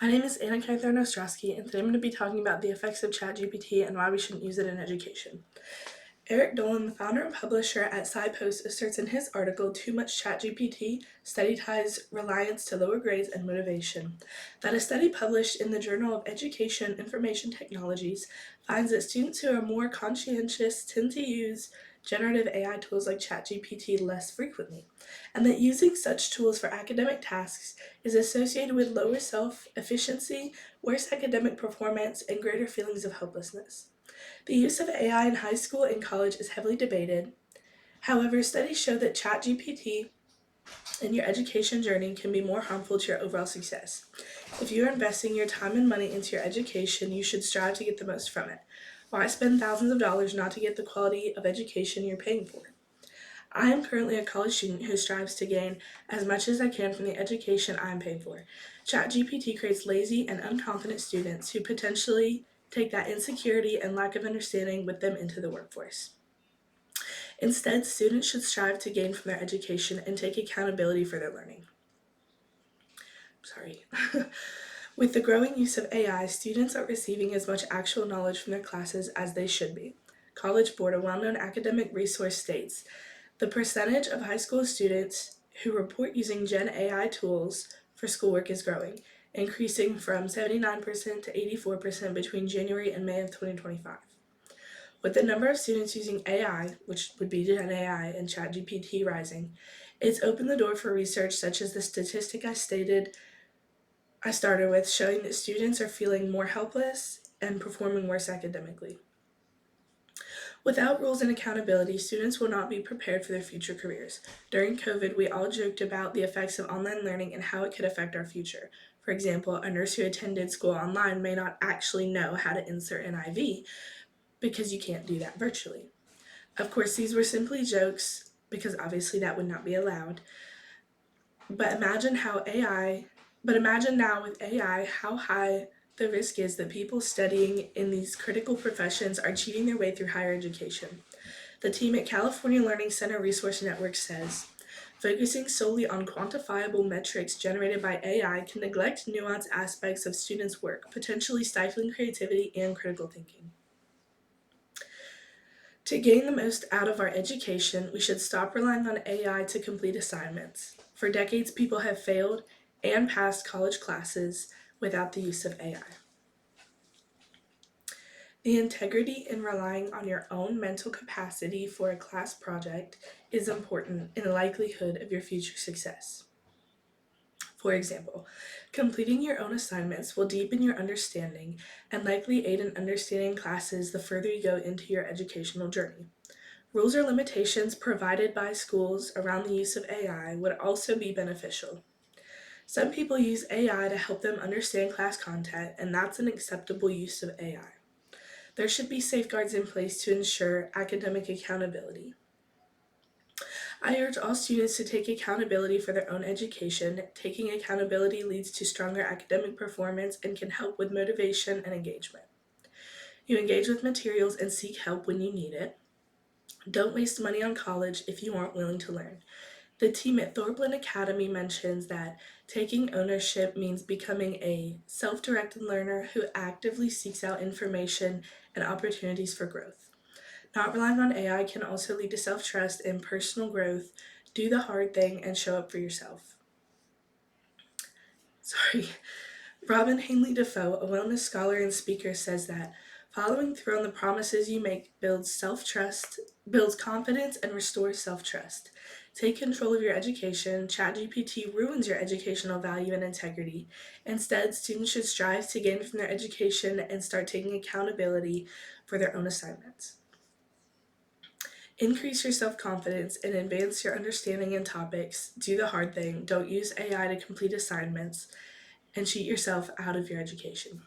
My name is Annacaithurin Ostroske, and today I'm going to be talking about the effects of ChatGPT and why we shouldn't use it in education. Eric Dolan, the founder and publisher at SciPost, asserts in his article, Too Much ChatGPT, Study Ties Reliance to Lower Grades and Motivation, that a study published in the Journal of Education Information Technologies finds that students who are more conscientious tend to use generative AI tools like ChatGPT less frequently, and that using such tools for academic tasks is associated with lower self-efficiency, worse academic performance, and greater feelings of hopelessness. The use of AI in high school and college is heavily debated. However, studies show that ChatGPT in your education journey can be more harmful to your overall success. If you are investing your time and money into your education, you should strive to get the most from it. Why spend thousands of dollars not to get the quality of education you're paying for? I am currently a college student who strives to gain as much as I can from the education I am paying for. ChatGPT creates lazy and unconfident students who potentially take that insecurity and lack of understanding with them into the workforce. Instead, students should strive to gain from their education and take accountability for their learning. Sorry. With the growing use of AI, students aren't receiving as much actual knowledge from their classes as they should be. College Board, a well-known academic resource, states the percentage of high school students who report using Gen AI tools for schoolwork is growing, increasing from 79% to 84% between January and May of 2025. With the number of students using AI, which would be Gen AI and ChatGPT, rising, it's opened the door for research such as the statistic I started with, showing that students are feeling more helpless and performing worse academically. Without rules and accountability, students will not be prepared for their future careers. During COVID, we all joked about the effects of online learning and how it could affect our future. For example, a nurse who attended school online may not actually know how to insert an IV because you can't do that virtually. Of course, these were simply jokes because obviously that would not be allowed. But imagine now with AI how high the risk is that people studying in these critical professions are cheating their way through higher education. The team at California Learning Center Resource Network says, focusing solely on quantifiable metrics generated by AI can neglect nuanced aspects of students' work, potentially stifling creativity and critical thinking. To gain the most out of our education, we should stop relying on AI to complete assignments. For decades, people have failed and passed college classes without the use of AI. The integrity in relying on your own mental capacity for a class project is important in the likelihood of your future success. For example, completing your own assignments will deepen your understanding and likely aid in understanding classes the further you go into your educational journey. Rules or limitations provided by schools around the use of AI would also be beneficial. Some people use AI to help them understand class content, and that's an acceptable use of AI. There should be safeguards in place to ensure academic accountability. I urge all students to take accountability for their own education. Taking accountability leads to stronger academic performance and can help with motivation and engagement. You engage with materials and seek help when you need it. Don't waste money on college if you aren't willing to learn. The team at Thorplin Academy mentions that taking ownership means becoming a self-directed learner who actively seeks out information and opportunities for growth. Not relying on AI can also lead to self-trust and personal growth. Do the hard thing and show up for yourself. Sorry. Robin Hanley Defoe, a wellness scholar and speaker, says that following through on the promises you make builds self-trust, builds confidence, and restores self-trust. Take control of your education. ChatGPT ruins your educational value and integrity. Instead, students should strive to gain from their education and start taking accountability for their own assignments. Increase your self-confidence and advance your understanding in topics. Do the hard thing. Don't use AI to complete assignments and cheat yourself out of your education.